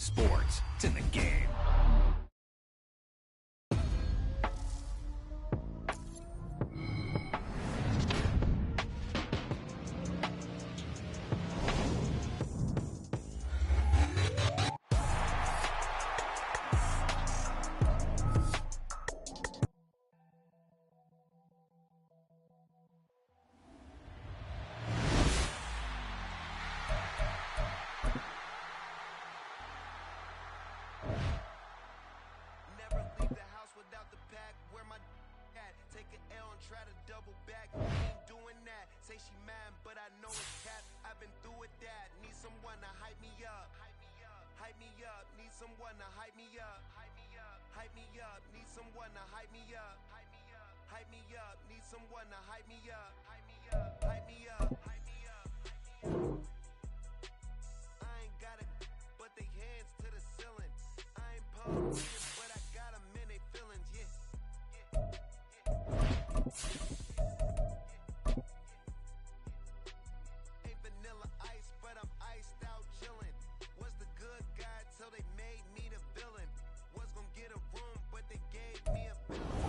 sports. It's in the game.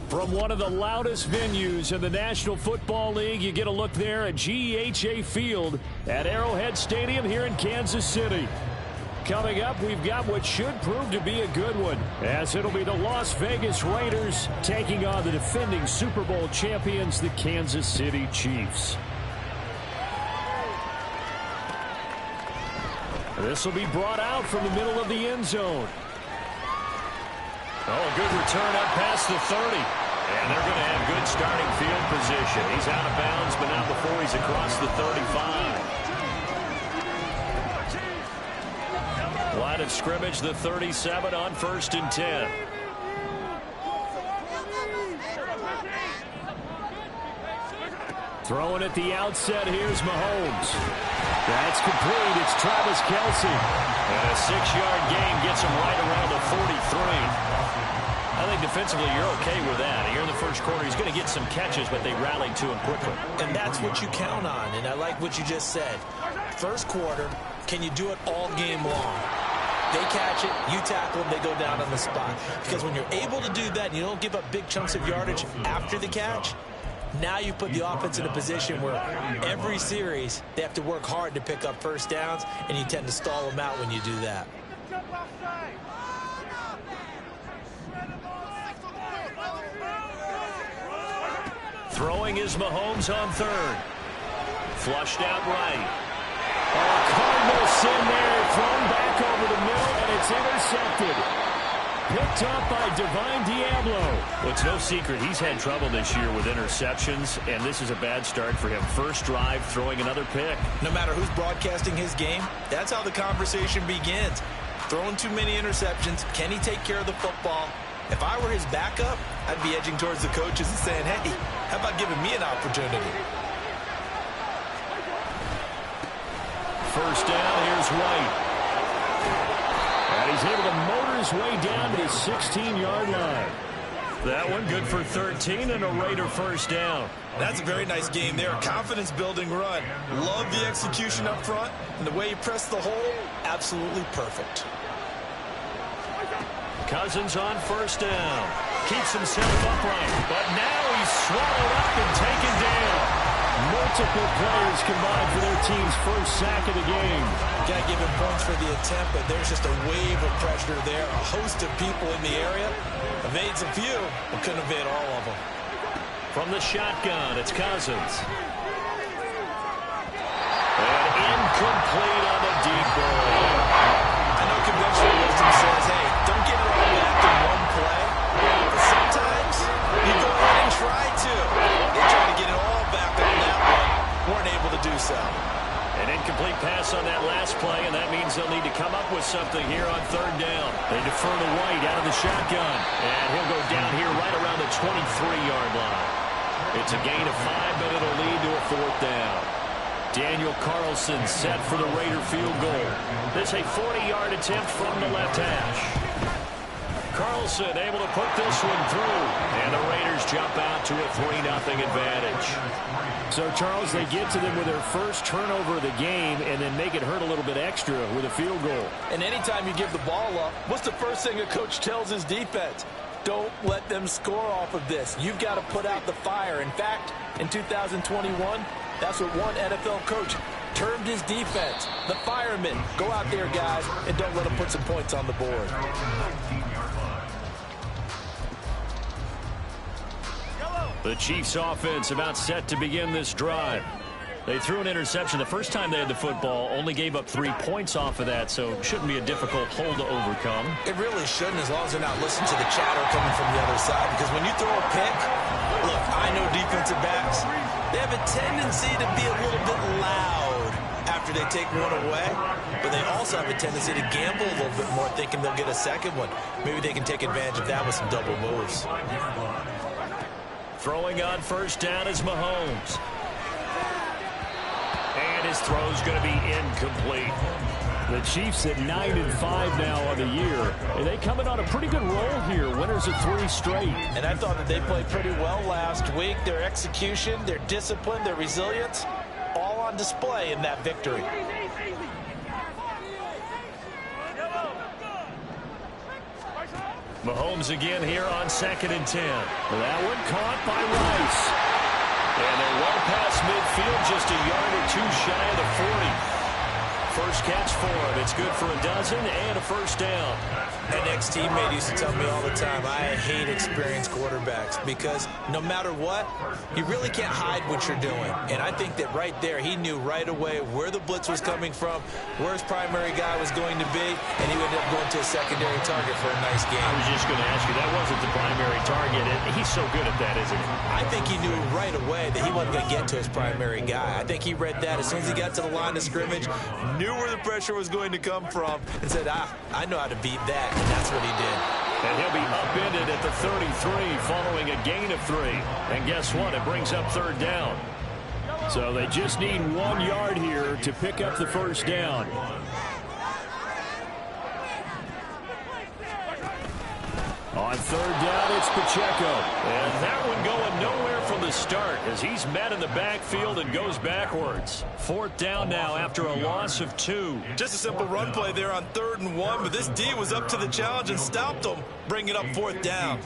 From one of the loudest venues in the National Football League, you get a look there at GEHA Field at Arrowhead Stadium here in Kansas City. Coming up, we've got what should prove to be a good one, as it'll be the Las Vegas Raiders taking on the defending Super Bowl champions, the Kansas City Chiefs. This will be brought out from the middle of the end zone. Oh, good return up past the 30. And they're going to have good starting field position. He's out of bounds, but not before he's across the 35. Line of scrimmage, the 37 on 1st and 10. Throwing at the outset, here's Mahomes. That's complete. It's Travis Kelce. And a 6-yard gain gets him right around the 43. I think defensively you're okay with that. Here in the first quarter, he's going to get some catches, but they rallied to him quickly. And that's what you count on, and I like what you just said. First quarter, can you do it all game long? They catch it, you tackle them, they go down on the spot. Because when you're able to do that and you don't give up big chunks of yardage after the catch, now you put the offense in a position where every series they have to work hard to pick up first downs, and you tend to stall them out when you do that. Throwing is Mahomes on 3rd. Flushed out right. Oh, Cardinals in there, thrown back over the middle, and it's intercepted. Picked up by Divine Diablo. Well, it's no secret he's had trouble this year with interceptions, and this is a bad start for him. First drive, throwing another pick. No matter who's broadcasting his game, that's how the conversation begins. Throwing too many interceptions, can he take care of the football? If I were his backup, I'd be edging towards the coaches and saying, hey, how about giving me an opportunity? First down, here's White. And he's able to motor his way down to the 16-yard line. That one good for 13 and a Raider first down. That's a very nice game there. Confidence-building run. Love the execution up front. And the way he pressed the hole, absolutely perfect. Cousins on first down. Keeps himself upright. But now he's swallowed up and taken down. Multiple players combined for their team's first sack of the game. Got to give him points for the attempt, but there's just a wave of pressure there. A host of people in the area. Evades a few, but couldn't evade all of them. From the shotgun, it's Cousins. And incomplete on the deep ball. I know conventional wisdom says, hey, don't get it all back in one play. But sometimes you go ahead and try to. They try to get it all back on that one. Weren't able to do so. An incomplete pass on that last play, and that means they'll need to come up with something here on 3rd down. They defer to White out of the shotgun. And he'll go down here right around the 23-yard line. It's a gain of 5, but it'll lead to a 4th down. Daniel Carlson set for the Raider field goal. This a 40-yard attempt from the left hash. Carlson able to put this one through. And the Raiders jump out to a 3-0 advantage. So, Charles, they get to them with their first turnover of the game and then make it hurt a little bit extra with a field goal. And anytime you give the ball up, what's the first thing a coach tells his defense? Don't let them score off of this. You've got to put out the fire. In fact, in 2021, that's what one NFL coach termed his defense. The firemen. Go out there, guys, and don't let them put some points on the board. The Chiefs offense about set to begin this drive. They threw an interception the first time they had the football, only gave up 3 points off of that, so it shouldn't be a difficult hole to overcome. It really shouldn't, as long as they're not listening to the chatter coming from the other side, because when you throw a pick, look, I know defensive backs, they have a tendency to be a little bit loud after they take one away, but they also have a tendency to gamble a little bit more, thinking they'll get a second one. Maybe they can take advantage of that with some double moves. Throwing on first down is Mahomes. And his throw's going to be incomplete. The Chiefs at 9-5 now on the year. And they come in on a pretty good roll here. Winners of 3 straight. And I thought that they played pretty well last week. Their execution, their discipline, their resilience, all on display in that victory. Mahomes again here on 2nd and 10. That one caught by Rice. And they're well past midfield, just a yard or 2 shy of the 40. First catch for him. It's good for a dozen and a first down. An ex-teammate used to tell me all the time, I hate experienced quarterbacks because no matter what, you really can't hide what you're doing. And I think that right there, he knew right away where the blitz was coming from, where his primary guy was going to be, and he ended up going to a secondary target for a nice game. I was just going to ask you, that wasn't the primary target. He's so good at that, isn't he? I think he knew right away that he wasn't going to get to his primary guy. I think he read that as soon as he got to the line of scrimmage, knew where the pressure was going to come from, and said, I know how to beat that, and that's what he did. And he'll be upended at the 33 following a gain of 3. And guess what? It brings up 3rd down. So they just need 1 yard here to pick up the first down. On 3rd down, it's Pacheco. And that one going nowhere from the start as he's met in the backfield and goes backwards. 4th down now after a loss of 2. Just a simple run play there on 3rd and 1, but this D was up to the challenge and stopped him, bringing up 4th down.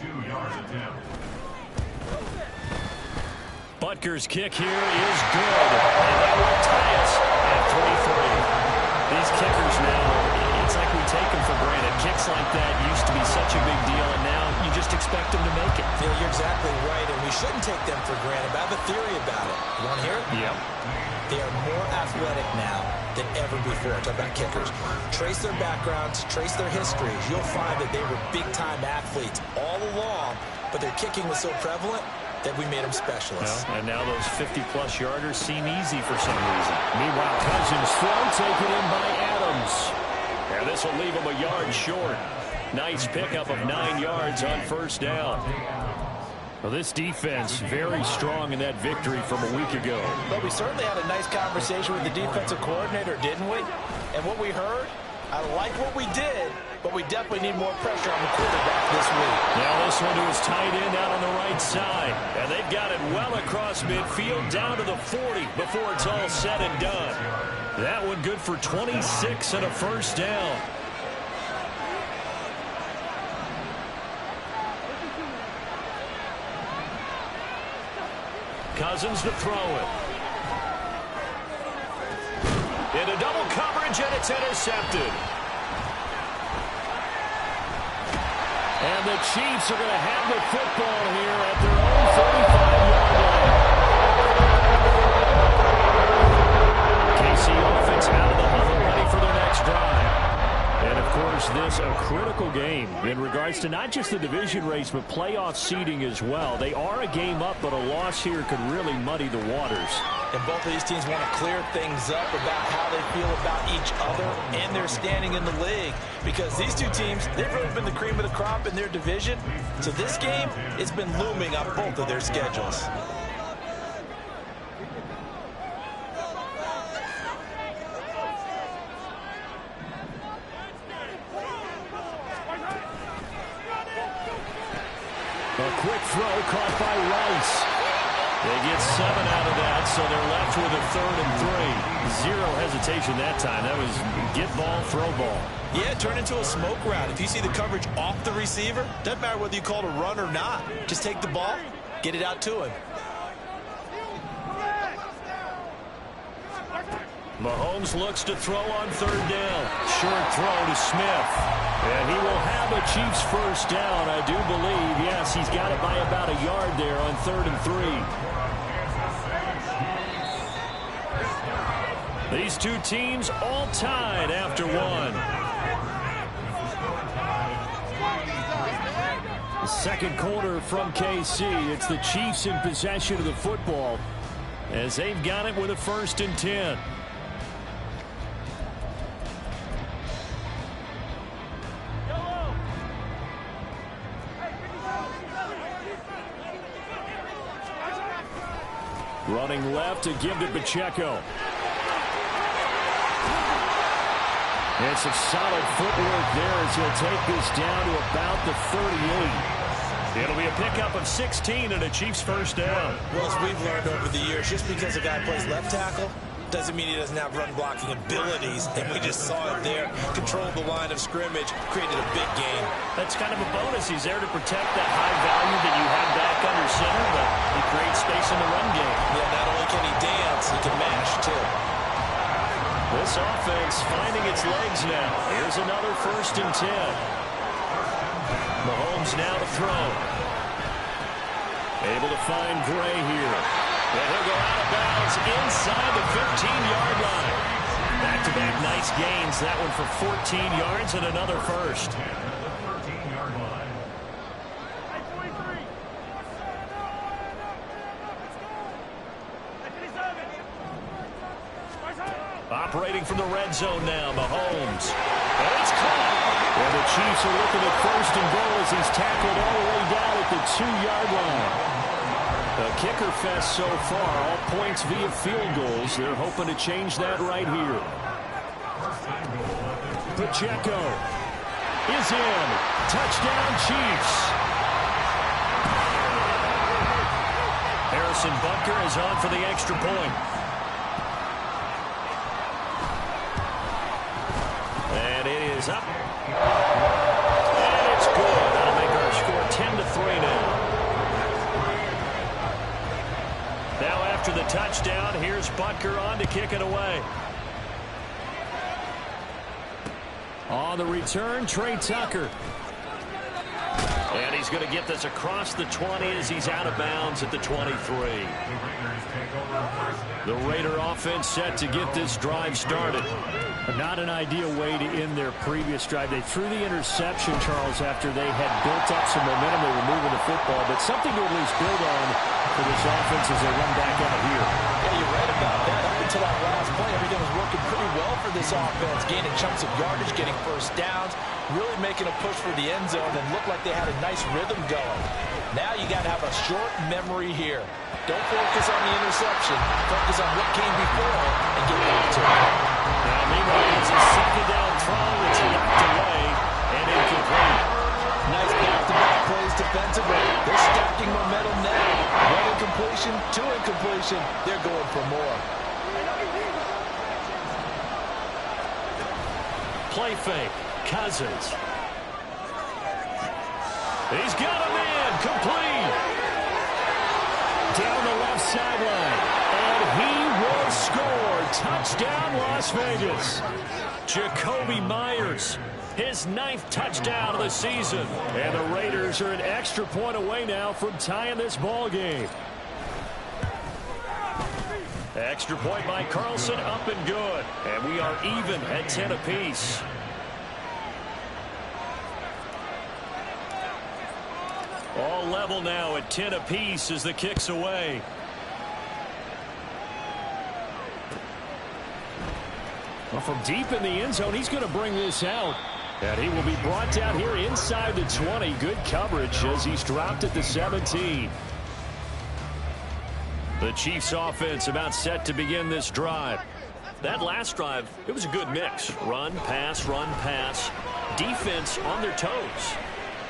Butker's kick here is good. And that will tie us at 3-3. These kickers now, it's like we take them for granted. Kicks like that used to be such a big deal, and now you just expect them to make it. Yeah, you're exactly right, and we shouldn't take them for granted. But I have a theory about it. You want to hear it? Yep. They are more athletic now than ever before. Talk about kickers. Trace their backgrounds, trace their histories. You'll find that they were big-time athletes all along, but their kicking was so prevalent that we made them specialists. Well, and now those 50-plus yarders seem easy for some reason. Meanwhile, Cousins throw taken in by Adams. And this will leave him a yard short. Nice pickup of 9 yards on first down. Well, this defense very strong in that victory from a week ago. But we certainly had a nice conversation with the defensive coordinator, didn't we? And what we heard, I like what we did, but we definitely need more pressure on the quarterback this week. Now this one to his tight end out on the right side. And they've got it well across midfield down to the 40 before it's all said and done. That one good for 26 and a first down. Cousins to throw it. Into double coverage, and it's intercepted. And the Chiefs are going to have the football here at their own 45-yard line. KC offense out of the huddle, ready for their next drive. And, of course, this a critical game in regards to not just the division race, but playoff seeding as well. They are a game up, but a loss here could really muddy the waters. And both of these teams want to clear things up about how they feel about each other and their standing in the league. Because these two teams, they've really been the cream of the crop in their division. So this game, it's been looming on both of their schedules. A quick throw caught by Rice. They get 7 out of that, so they're left with a 3rd and 3. Zero hesitation that time. That was get ball, throw ball. Yeah, turn into a smoke route. If you see the coverage off the receiver, doesn't matter whether you call it a run or not. Just take the ball, get it out to him. Mahomes looks to throw on 3rd down. Short throw to Smith. And he will have a Chiefs first down, I do believe. Yes, he's got it by about a yard there on 3rd and 3. These two teams all tied after one. The second quarter from KC. It's the Chiefs in possession of the football as they've got it with a 1st and 10. Running left to give to Pacheco. It's some solid footwork there as he'll take this down to about the 38. It'll be a pickup of 16 and a Chiefs first down. Well, as we've learned over the years, just because a guy plays left tackle doesn't mean he doesn't have run blocking abilities, and we just saw it there. Controlled the line of scrimmage, created a big gain. That's kind of a bonus. He's there to protect that high value that you have back under center, but he creates space in the run game. Yeah, not only can he dance, he can mash, too. This offense finding its legs now. Here's another 1st and 10. Mahomes now to throw. Able to find Gray here. And he'll go out of bounds inside the 15-yard line. Back-to-back nice gains. That one for 14 yards and another first. Operating from the red zone now, Mahomes. And it's caught. And the Chiefs are looking at 1st and goal as he's tackled all the way down at the 2-yard line. A kicker fest so far, all points via field goals. They're hoping to change that right here. Pacheco is in. Touchdown, Chiefs. Harrison Butker is on for the extra point. And it is up. And it's good. That'll make our score 10-3 now. Now after the touchdown, here's Butker on to kick it away. On the return, Trey Tucker. And he's going to get this across the 20 as he's out of bounds at the 23. The Raider offense set to get this drive started. Not an ideal way to end their previous drive. They threw the interception, Charles, after they had built up some momentum. They were moving the football, but something to at least build on for this offense as they run back out here. Yeah, you're right about that. Up until that last play, everything was working pretty well for this offense, gaining chunks of yardage, getting first downs, really making a push for the end zone, and looked like they had a nice rhythm going. Now you got to have a short memory here. Don't focus on the interception. Focus on what came before and get back to it. Now, meanwhile, it's a 2nd down throw that's knocked away and incomplete. Nice back-to-back plays defensively. They're stacking momentum now. One incompletion, 2 incompletion. They're going for more. Play fake. Cousins. He's got him in. Complete. Down the left sideline. And he will score. Touchdown, Las Vegas. Jacoby Myers. His 9th touchdown of the season. And the Raiders are an extra point away now from tying this ball game. Extra point by Carlson, up and good. And we are even at 10 apiece. All level now at 10 apiece as the kick's away. Well, from deep in the end zone, he's going to bring this out. And he will be brought down here inside the 20. Good coverage as he's dropped at the 17. The Chiefs offense about set to begin this drive. That last drive, it was a good mix. Run, pass, defense on their toes.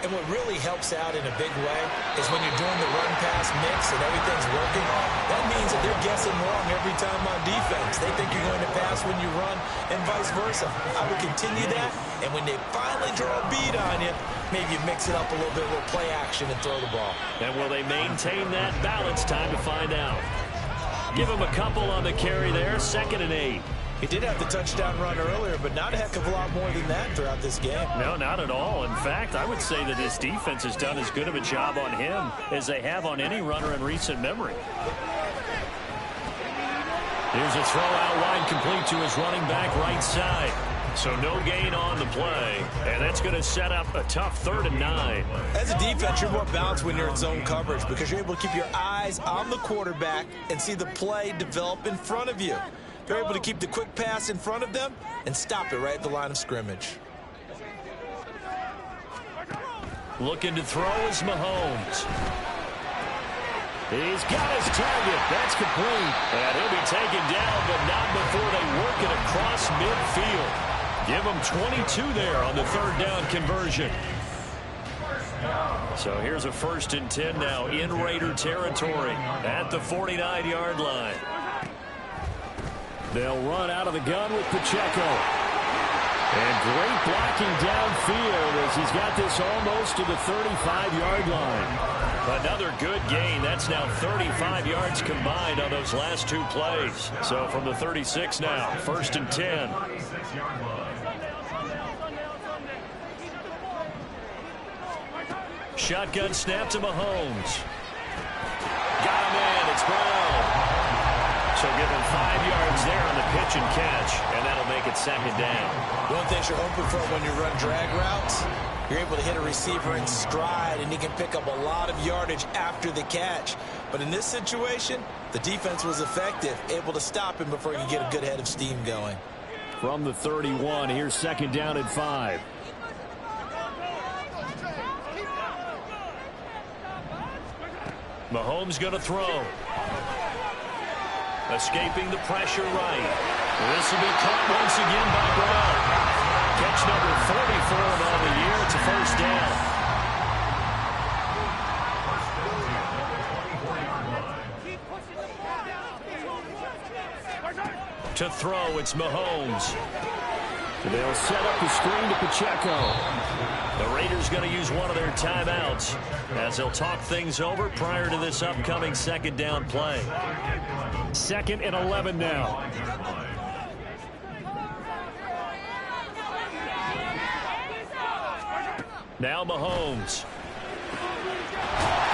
And what really helps out in a big way is when you're doing the run-pass mix and everything's working, that means that they're guessing wrong every time on defense. They think you're going to pass when you run and vice versa. I would continue that, and when they finally draw a beat on you, maybe you mix it up a little bit with play action and throw the ball. And will they maintain that balance? Time to find out. Give him a couple on the carry there, 2nd and 8. He did have the touchdown run earlier, but not a heck of a lot more than that throughout this game. No, not at all. In fact, I would say that his defense has done as good of a job on him as they have on any runner in recent memory. Here's a throw out wide, complete to his running back right side. So no gain on the play, and that's going to set up a tough 3rd and 9. As a defense, you're more balanced when you're in zone coverage because you're able to keep your eyes on the quarterback and see the play develop in front of you. You're able to keep the quick pass in front of them and stop it right at the line of scrimmage. Looking to throw is Mahomes. He's got his target. That's complete. And he'll be taken down, but not before they work it across midfield. Give him 22 there on the 3rd down conversion. So here's a 1st and 10 now in Raider territory at the 49-yard line. They'll run out of the gun with Pacheco. And great blocking downfield as he's got this almost to the 35-yard line. Another good gain. That's now 35 yards combined on those last 2 plays. So from the 36 now, 1st and 10. Shotgun snap to Mahomes. Got him in. It's Brown. So give him 5 yards there on the pitch and catch, and that'll make it 2nd down. One thing you're hoping for when you run drag routes, you're able to hit a receiver in stride, and he can pick up a lot of yardage after the catch. But in this situation, the defense was effective, able to stop him before he could get a good head of steam going. From the 31, here's 2nd down and 5. Mahomes going to throw. Escaping the pressure right. This will be caught once again by Brown. Catch number 44 on the year. It's a 1st down. To throw, it's Mahomes. They'll set up the screen to Pacheco. The Raiders going to use one of their timeouts as they'll talk things over prior to this upcoming 2nd down play. 2nd and 11 now. Now Mahomes.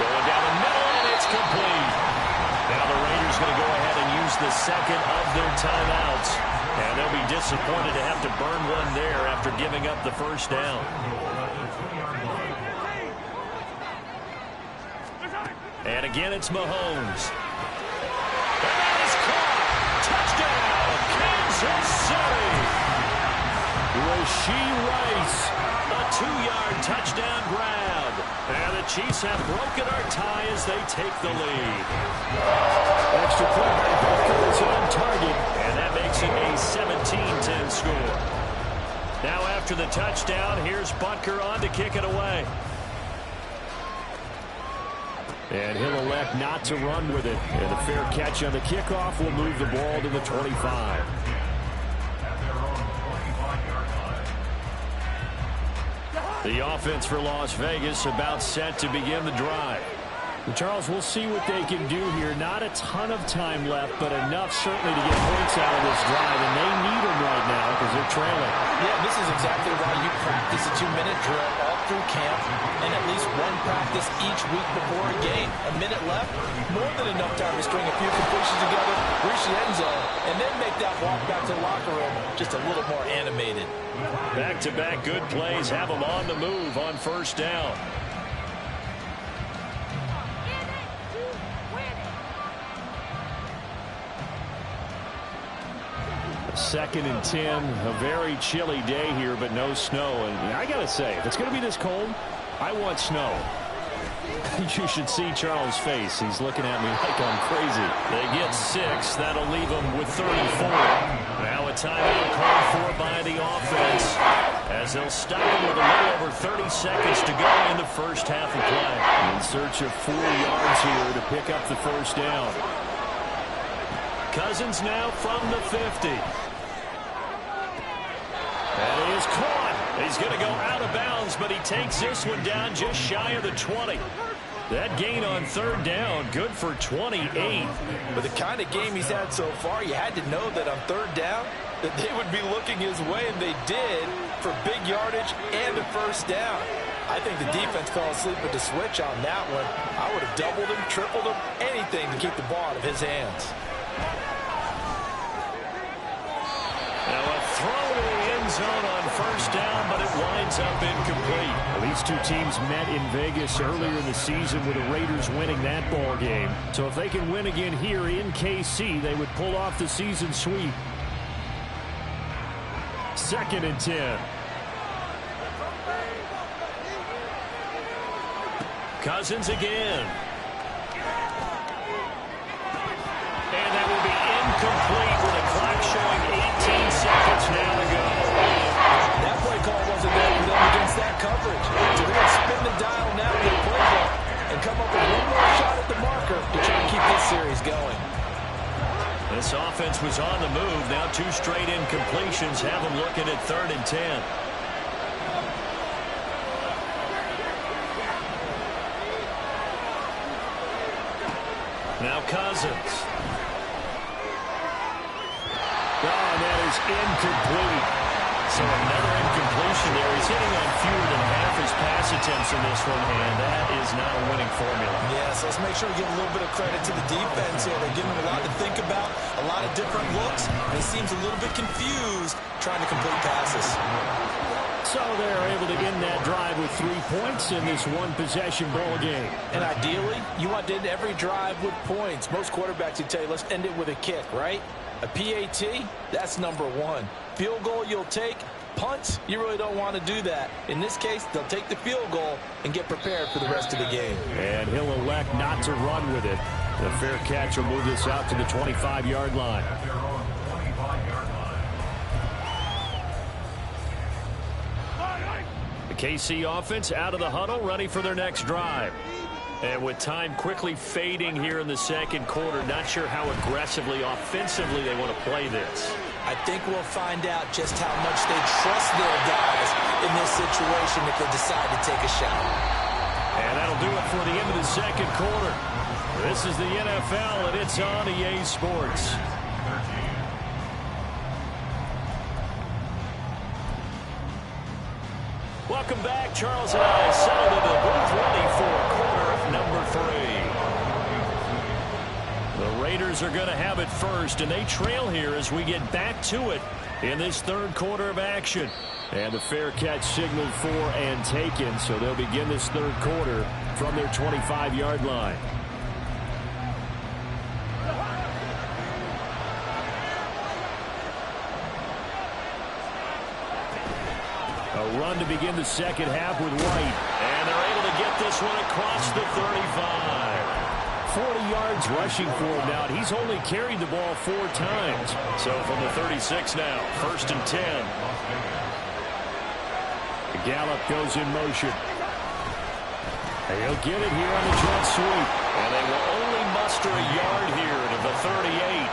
Going down the middle, and it's complete. Now the Raiders going to go ahead and use the 2nd of their timeouts. And they'll be disappointed to have to burn one there after giving up the 1st down. And again, it's Mahomes. And that is caught. Touchdown, Kansas City. Rashee Rice. A 2-yard touchdown grab. And the Chiefs have broken our tie as they take the lead. Extra point by Butker is on target. And that makes it a 17-10 score. Now after the touchdown, here's Butker on to kick it away. And he'll elect not to run with it. And the fair catch on the kickoff will move the ball to the 25. The offense for Las Vegas about set to begin the drive. And Charles, we'll see what they can do here. Not a ton of time left, but enough certainly to get points out of this drive. And they need them right now because they're trailing. Yeah, this is exactly why you practice a 2-minute drill all through camp and at least one practice each week before a game. A minute left, more than enough time to string a few completions together, reach the end zone, and then make that walk back to the locker room just a little more animated. Back-to-back good plays have them on the move on 1st down. 2nd and 10. A very chilly day here, but no snow. And I got to say, if it's going to be this cold, I want snow. You should see Charles' face. He's looking at me like I'm crazy. They get 6. That'll leave them with 34. Now a timeout called for by the offense as they'll stop him with a little over 30 seconds to go in the first half of play. In search of 4 yards here to pick up the first down. Cousins now from the 50. And he is caught. He's going to go out of bounds, but he takes this one down just shy of the 20. That gain on third down, good for 28. With the kind of game he's had so far, you had to know that on third down that they would be looking his way, and they did, for big yardage and a first down. I think the defense fell asleep with the switch on that one. I would have doubled him, tripled him, anything to keep the ball out of his hands. Now a throw to the end zone on first down, but it winds up incomplete. Well, these two teams met in Vegas earlier in the season with the Raiders winning that ball game. So if they can win again here in KC, they would pull off the season sweep. 2nd and 10. Cousins again. And that will be incomplete with a clock showing 18 seconds now to go. That play call wasn't there for them against that coverage. So they're going to spin the dial now with the playbook and come up with one more shot at the marker to try and keep this series going. This offense was on the move. Now 2 straight incompletions have them looking at 3rd and 10. Now Cousins. Oh, that is incomplete. So another incompletion there. He's hitting on fewer than half his pass attempts in this one, and that is not a winning formula. Yeah, so let's make sure we give a little bit of credit to the defense here. They're giving him a lot to think about, a lot of different looks, and he seems a little bit confused trying to complete passes. So they're able to end that drive with 3 points in this one-possession ball game. And ideally, you want to end every drive with points. Most quarterbacks would tell you, let's end it with a kick, right? A PAT, that's number 1. Field goal you'll take. Punts, you really don't want to do that. In this case, they'll take the field goal and get prepared for the rest of the game. And he'll elect not to run with it. The fair catch will move this out to the 25-yard line. The KC offense out of the huddle, ready for their next drive. And with time quickly fading here in the second quarter, not sure how aggressively, offensively they want to play this. I think we'll find out just how much they trust their guys in this situation if they decide to take a shot. And that'll do it for the end of the second quarter. This is the NFL, and it's on EA Sports. Welcome back. Charles and I settled into the booth ready for quarter number 3. The Raiders are going to have it first, and they trail here as we get back to it in this third quarter of action. And the fair catch signaled for and taken, so they'll begin this third quarter from their 25-yard line. A run to begin the second half with White. And they're able to get this one across the 35. 40 yards rushing for him now. He's only carried the ball 4 times. So from the 36 now, 1st and 10. Gallup goes in motion. And he'll get it here on the jet sweep. And they will only muster a yard here to the 38.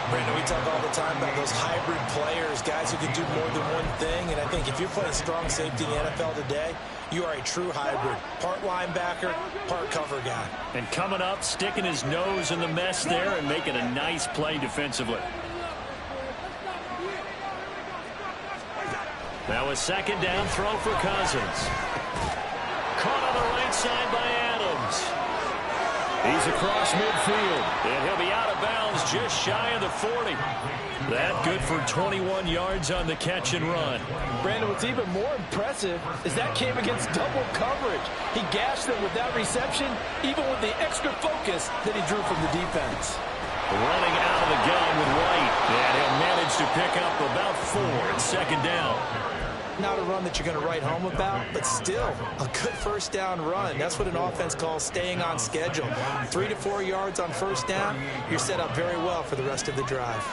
Brandon, we talk all the time about those hybrid players, guys who can do more than one thing. And I think if you're playing strong safety in the NFL today, you are a true hybrid. Part linebacker, part cover guy. And coming up, sticking his nose in the mess there and making a nice play defensively. Now a second down throw for Cousins. Caught on the right side by Adams. He's across midfield, and he'll be out of bounds just shy of the 40. That good for 21 yards on the catch and run. Brandon, what's even more impressive is that came against double coverage. He gashed them with that reception, even with the extra focus that he drew from the defense. Running out of the gun with White, and he'll manage to pick up about 4 in second down. Not a run that you're going to write home about, but still a good first down run. That's what an offense calls staying on schedule. 3 to 4 yards on first down, you're set up very well for the rest of the drive.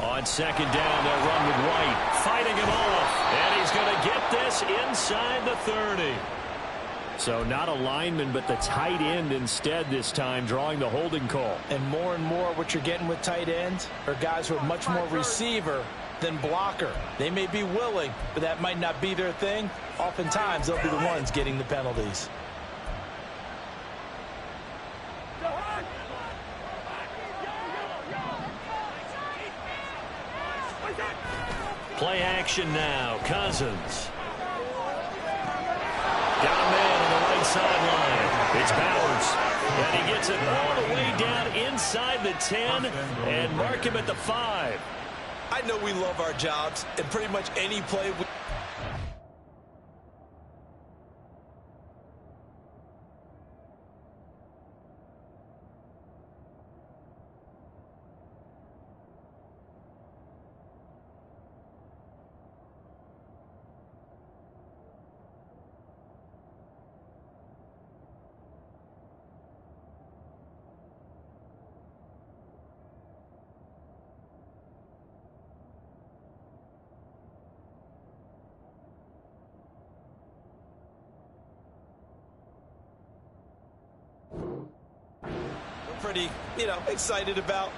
On second down, they'll run with White, fighting him off, and he's going to this inside the 30. So not a lineman, but the tight end instead this time, drawing the holding call. And more what you're getting with tight ends are guys who are much more receiver than blocker. They may be willing, but that might not be their thing. Oftentimes, they'll be the ones getting the penalties. Play action now. Cousins. Got a man on the right sideline. It's Bowers. And he gets it all the way down inside the 10 and mark him at the 5. I know we love our jobs, and pretty much any play pretty, excited about.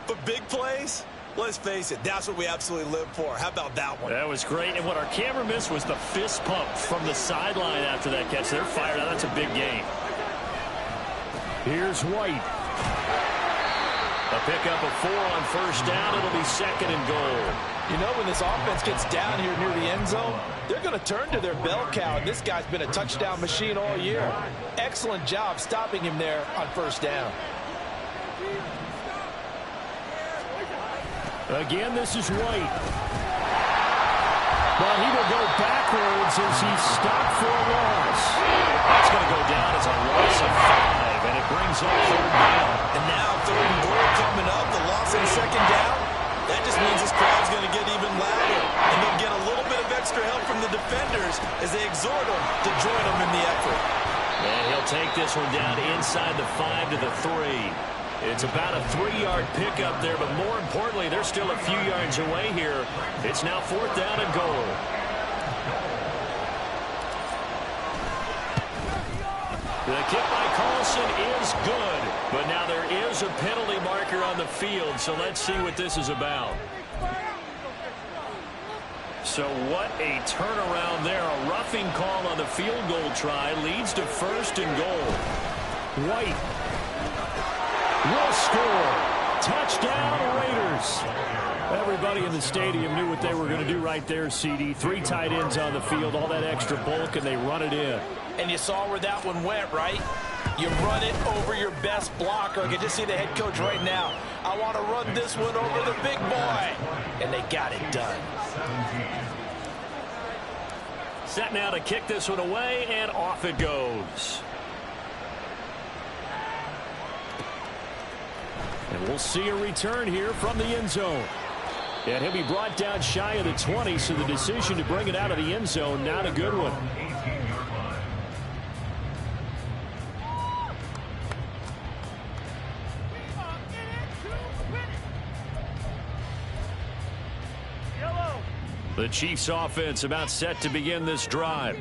But big plays, let's face it, that's what we absolutely live for. How about that one? That was great. And what our camera missed was the fist pump from the sideline after that catch. They're fired out. That's a big game. Here's White. A pickup of 4 on first down. It'll be 2nd and goal. When this offense gets down here near the end zone, they're going to turn to their bell cow, and this guy's been a touchdown machine all year. Excellent job stopping him there on first down. Again, this is White. But he will go backwards as he's stopped for a loss. That's going to go down as a loss of 5, and it brings up 3rd down. And now 3rd and goal coming up, the loss in 2nd down. That just means this crowd's going to get even louder, and they'll get a little bit of extra help from the defenders as they exhort them to join them in the effort. And he'll take this one down inside the 5 to the 3. It's about a 3-yard pickup there, but more importantly, they're still a few yards away here. It's now 4th down and goal. The kick by Carlson is good, but now there is a penalty marker on the field, so let's see what this is about. So what a turnaround there. A roughing call on the field goal try leads to 1st and goal. White will score. Touchdown, Raiders. Everybody in the stadium knew what they were going to do right there, CD. 3 tight ends on the field, all that extra bulk, and they run it in. And you saw where that one went, right? You run it over your best blocker. I can just see the head coach right now. I want to run this one over the big boy. And they got it done. Set now to kick this one away, and off it goes. And we'll see a return here from the end zone. And he'll be brought down shy of the 20, so the decision to bring it out of the end zone, not a good one. The Chiefs offense about set to begin this drive.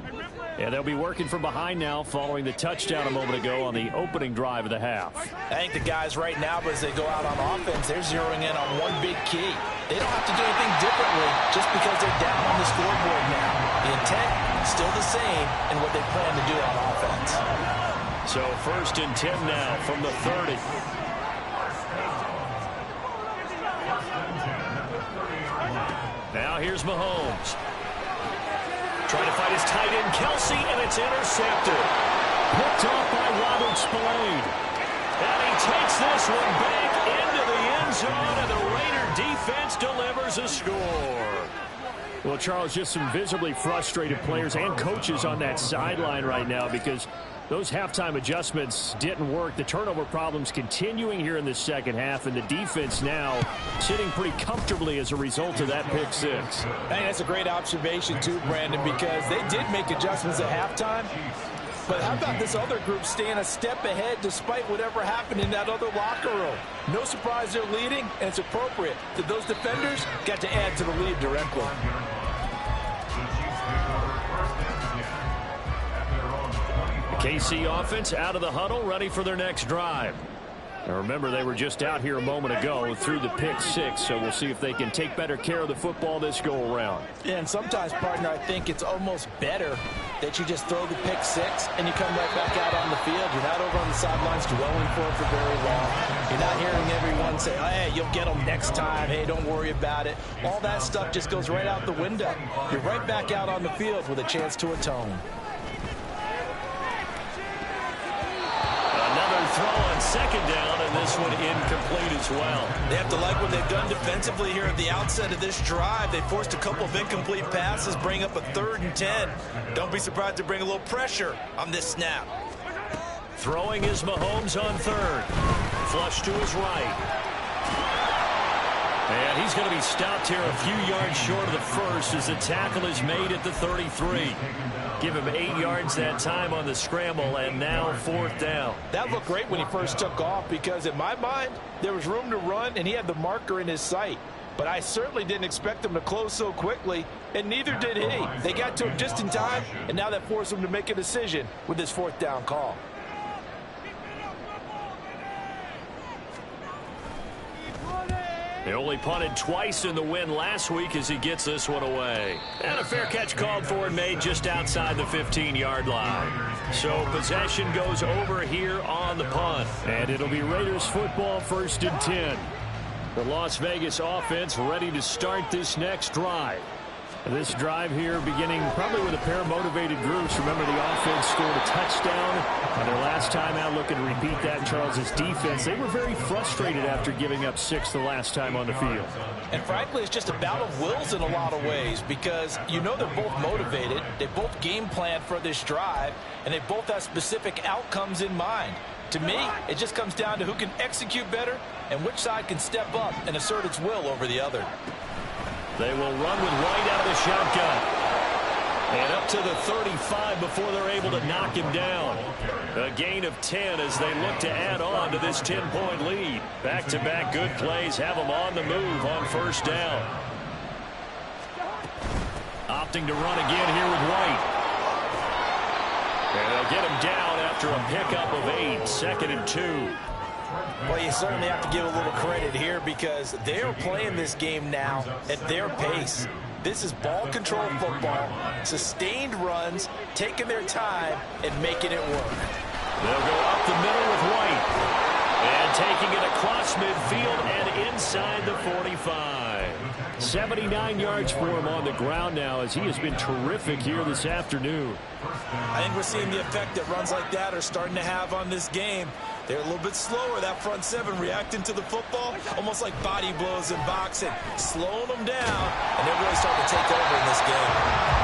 And they'll be working from behind now following the touchdown a moment ago on the opening drive of the half. I think the guys right now, as they go out on offense, they're zeroing in on one big key. They don't have to do anything differently just because they're down on the scoreboard now. The intent still the same in what they plan to do on offense. So 1st and 10 now from the 30. Now here's Mahomes. Trying to fight his tight end, Kelsey, and it's intercepted. Picked off by Robert Spillane. And he takes this one back into the end zone, and the Raider defense delivers a score. Well, Charles, just some visibly frustrated players and coaches on that sideline right now because those halftime adjustments didn't work. The turnover problems continuing here in the second half, and the defense now sitting pretty comfortably as a result of that pick six. Hey, that's a great observation too, Brandon, because they did make adjustments at halftime. But how about this other group staying a step ahead despite whatever happened in that other locker room? No surprise they're leading, and it's appropriate that those defenders got to add to the lead directly. KC offense out of the huddle, ready for their next drive. Now remember, they were just out here a moment ago through the pick six, so we'll see if they can take better care of the football this go-around. Yeah, and sometimes, partner, I think it's almost better that you just throw the pick six and you come right back out on the field. You're not over on the sidelines dwelling for it for very long. You're not hearing everyone say, oh, hey, you'll get them next time. Hey, don't worry about it. All that stuff just goes right out the window. You're right back out on the field with a chance to atone. Throw on second down, and this one incomplete as well. They have to like what they've done defensively here at the outset of this drive. They forced a couple of incomplete passes, bring up a 3rd and 10. Don't be surprised to bring a little pressure on this snap. Throwing is Mahomes on 3rd. Flush to his right. And he's going to be stopped here a few yards short of the first as the tackle is made at the 33. Give him 8 yards that time on the scramble, and now 4th down. That looked great when he first took off because, in my mind, there was room to run, and he had the marker in his sight. But I certainly didn't expect him to close so quickly, and neither did he. They got to him just in time, and now that forced him to make a decision with his 4th down call. They only punted twice in the win last week as he gets this one away. And a fair catch called for and made just outside the 15-yard line. So possession goes over here on the punt. And it'll be Raiders football, 1st and 10. The Las Vegas offense ready to start this next drive. This drive here beginning probably with a pair of motivated groups. Remember, the offense scored a touchdown on their last time out. Looking to repeat that in Charles' defense. They were very frustrated after giving up 6 the last time on the field. And frankly, it's just a battle of wills in a lot of ways because you know they're both motivated. They both game plan for this drive, and they both have specific outcomes in mind. To me, it just comes down to who can execute better and which side can step up and assert its will over the other. They will run with White out of the shotgun. And up to the 35 before they're able to knock him down. A gain of 10 as they look to add on to this 10-point lead. Back-to-back good plays have them on the move on 1st down. Opting to run again here with White. And they'll get him down after a pickup of 8, 2nd and 2. Well, you certainly have to give a little credit here because they're playing this game now at their pace. This is ball control football, sustained runs, taking their time, and making it work. They'll go up the middle with White. And taking it across midfield and inside the 45. 79 yards for him on the ground now as he has been terrific here this afternoon. I think we're seeing the effect that runs like that are starting to have on this game. They're a little bit slower, that front seven, reacting to the football, almost like body blows in boxing, slowing them down, and they're really starting to take over in this game.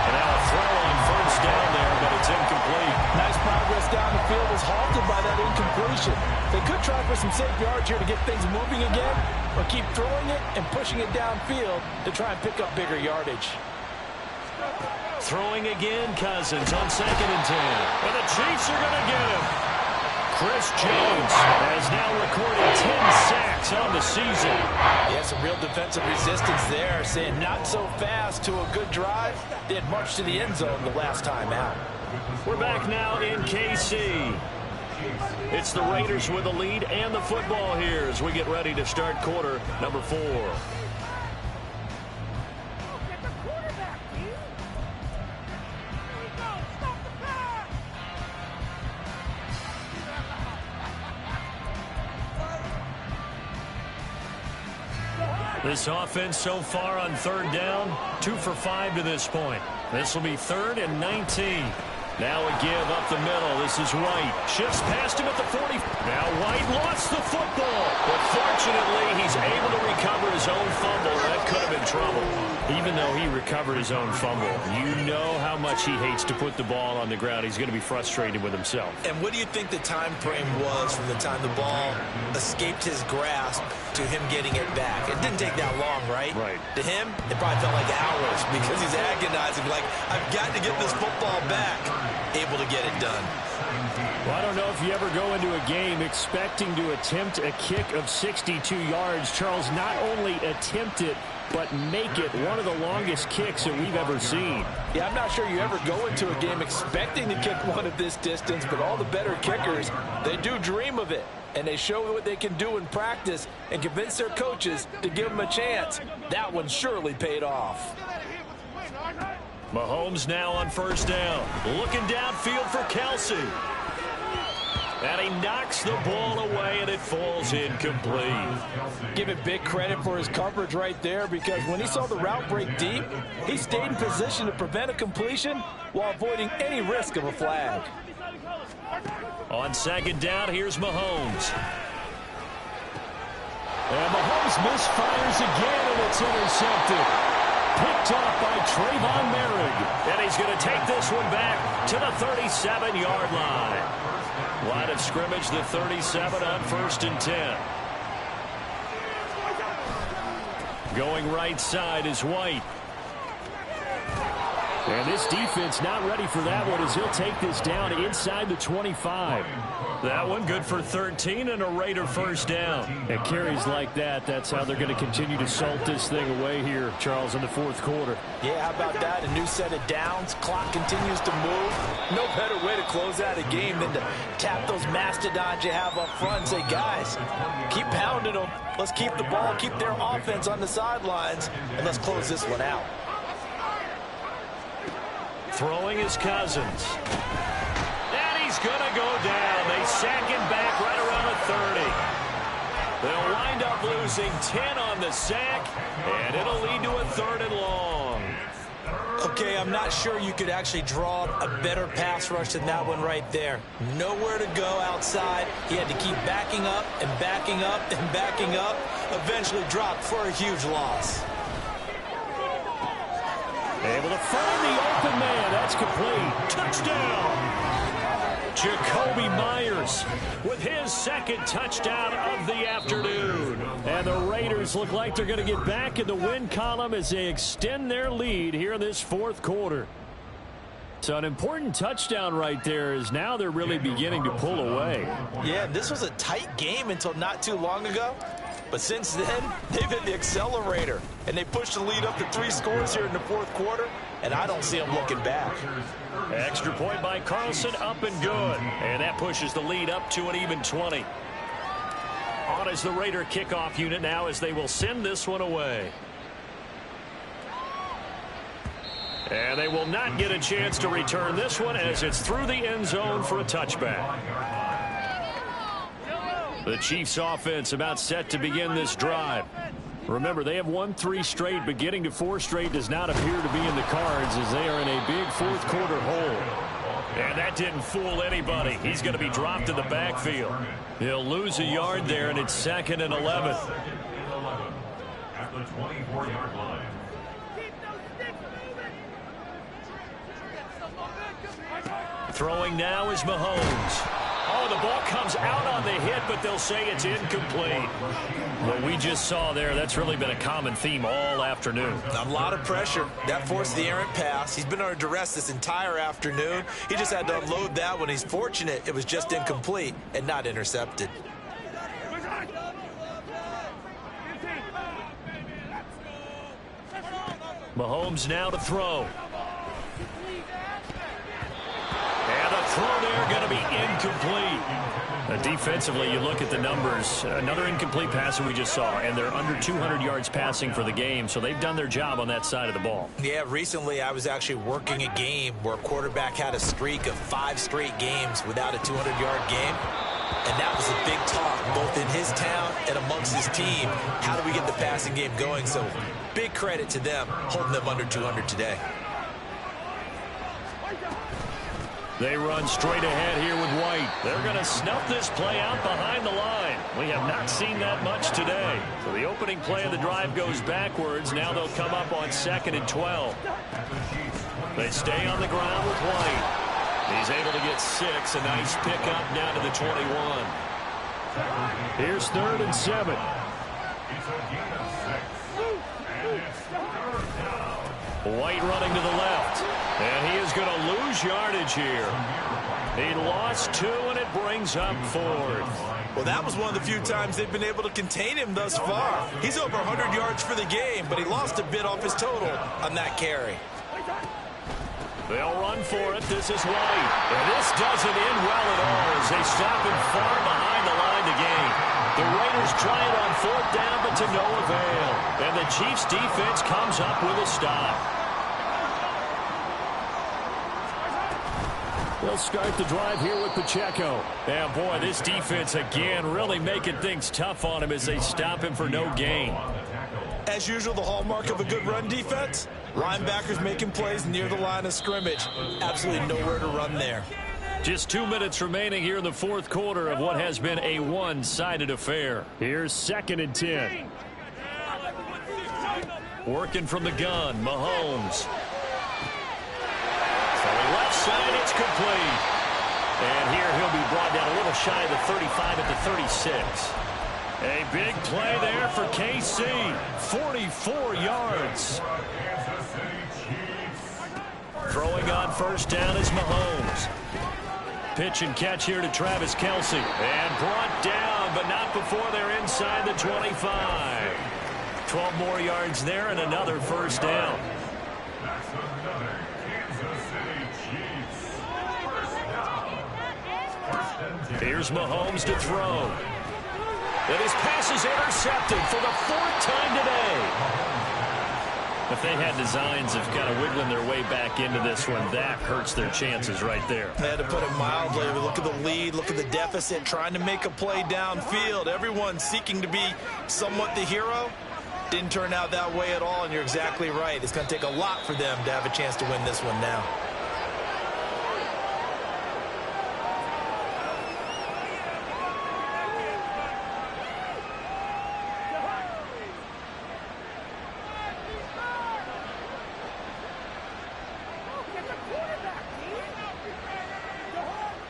And now a throw on 1st down there, but it's incomplete. Nice progress down the field was halted by that incompletion. They could try for some safe yards here to get things moving again, or keep throwing it and pushing it downfield to try and pick up bigger yardage. Throwing again, Cousins on 2nd and 10. And the Chiefs are going to get him. Chris Jones has now recorded 10 sacks on the season. Yeah, some real defensive resistance there, saying not so fast to a good drive. They had marched to the end zone the last time out. We're back now in KC. It's the Raiders with the lead and the football here as we get ready to start quarter number 4. This offense so far on 3rd down, 2 for 5 to this point. This will be 3rd and 19. Now a give up the middle. This is White. Shifts past him at the 40. Now White lost the football. But fortunately, he's able to recover his own fumble. That could have been trouble. Even though he recovered his own fumble, you know how much he hates to put the ball on the ground. He's going to be frustrated with himself. And what do you think the time frame was from the time the ball escaped his grasp to him getting it back? It didn't take that long, right? Right. To him, it probably felt like hours because he's agonizing, like, I've got to get this football back. Able to get it done. Well, I don't know if you ever go into a game expecting to attempt a kick of 62 yards. Charles not only attempt it, but make it one of the longest kicks that we've ever seen. Yeah, I'm not sure you ever go into a game expecting to kick one of this distance, but all the better kickers, they do dream of it. And they show what they can do in practice and convince their coaches to give them a chance. That one surely paid off. Mahomes now on first down. Looking downfield for Kelsey. And he knocks the ball away, and it falls incomplete. Give it big credit for his coverage right there, because when he saw the route break deep, he stayed in position to prevent a completion while avoiding any risk of a flag. On second down, here's Mahomes. And Mahomes misfires again, and it's intercepted. Picked off by Trayvon Merrick. And he's going to take this one back to the 37-yard line. Line of scrimmage, the 37 on 1st and 10. Going right side is White. And this defense not ready for that one as he'll take this down inside the 25. That one good for 13 and a Raider first down. And carries like that, that's how they're going to continue to salt this thing away here, Charles, in the fourth quarter. Yeah, how about that? A new set of downs. Clock continues to move. No better way to close out a game than to tap those mastodons you have up front and say, guys, keep pounding them. Let's keep the ball, keep their offense on the sidelines, and let's close this one out. Throwing his Cousins. And he's going to go down. They sack him back right around the 30. They'll wind up losing 10 on the sack, and it'll lead to a 3rd and long. Okay, I'm not sure you could actually draw a better pass rush than that one right there. Nowhere to go outside. He had to keep backing up and backing up and backing up. Eventually dropped for a huge loss. Able to find the open man. That's complete. Touchdown! Jacoby Myers with his 2nd touchdown of the afternoon. And the Raiders look like they're going to get back in the win column as they extend their lead here in this 4th quarter. So an important touchdown right there is now they're really beginning to pull away. Yeah, this was a tight game until not too long ago. But since then, they've hit the accelerator, and they pushed the lead up to 3 scores here in the 4th quarter, and I don't see them looking back. Extra point by Carlson, up and good. And that pushes the lead up to an even 20. On is the Raider kickoff unit now as they will send this one away. And they will not get a chance to return this one as it's through the end zone for a touchback. The Chiefs offense about set to begin this drive. Remember, they have won 3 straight, but getting to 4 straight does not appear to be in the cards as they are in a big 4th quarter hole. And that didn't fool anybody. He's going to be dropped in the backfield. He'll lose a yard there, and it's 2nd and 11. At the 24-yard line. Throwing now is Mahomes. Oh, the ball comes out on the hit, but they'll say it's incomplete. What we just saw there, that's really been a common theme all afternoon. A lot of pressure. That forced the errant pass. He's been under duress this entire afternoon. He just had to unload that one. He's fortunate it was just incomplete and not intercepted. Mahomes now to throw. And the throw there going to be incomplete. Defensively, you look at the numbers. Another incomplete pass that we just saw, and they're under 200 yards passing for the game, so they've done their job on that side of the ball. Yeah, recently I was actually working a game where a quarterback had a streak of 5 straight games without a 200-yard game. And that was a big talk, both in his town and amongst his team. How do we get the passing game going? So big credit to them, holding them under 200 today. They run straight ahead here with White. They're going to snuff this play out behind the line. We have not seen that much today. So the opening play of the drive goes backwards. Now they'll come up on 2nd and 12. They stay on the ground with White. He's able to get 6. A nice pickup down to the 21. Here's 3rd and 7. White running to the left. And he is going to lose lose yardage here. He lost 2, and it brings up 4th. Well, that was one of the few times they've been able to contain him thus far. He's over 100 yards for the game, but he lost a bit off his total on that carry. They'll run for it. This is White. And this doesn't end well at all as they stop him far behind the line to gain. The Raiders try it on 4th down, but to no avail. And the Chiefs' defense comes up with a stop. They'll start the drive here with Pacheco. And boy, this defense again really making things tough on him as they stop him for no gain. As usual, the hallmark of a good run defense, linebackers making plays near the line of scrimmage. Absolutely nowhere to run there. Just 2 minutes remaining here in the 4th quarter of what has been a one-sided affair. Here's 2nd and 10. Working from the gun, Mahomes. From the left side, it's complete. And here he'll be brought down a little shy of the 35 at the 36. A big play there for KC. 44 yards. Throwing on 1st down is Mahomes. Pitch and catch here to Travis Kelce. And brought down, but not before they're inside the 25. 12 more yards there and another 1st down. Here's Mahomes to throw. And his pass is intercepted for the 4th time today. If they had designs of kind of wiggling their way back into this one, that hurts their chances right there. They had to put it mildly. Look at the lead, look at the deficit, trying to make a play downfield. Everyone seeking to be somewhat the hero. Didn't turn out that way at all, and you're exactly right. It's going to take a lot for them to have a chance to win this one now.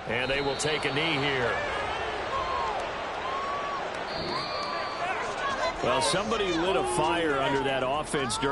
And they will take a knee here. Well, somebody lit a fire under that offense during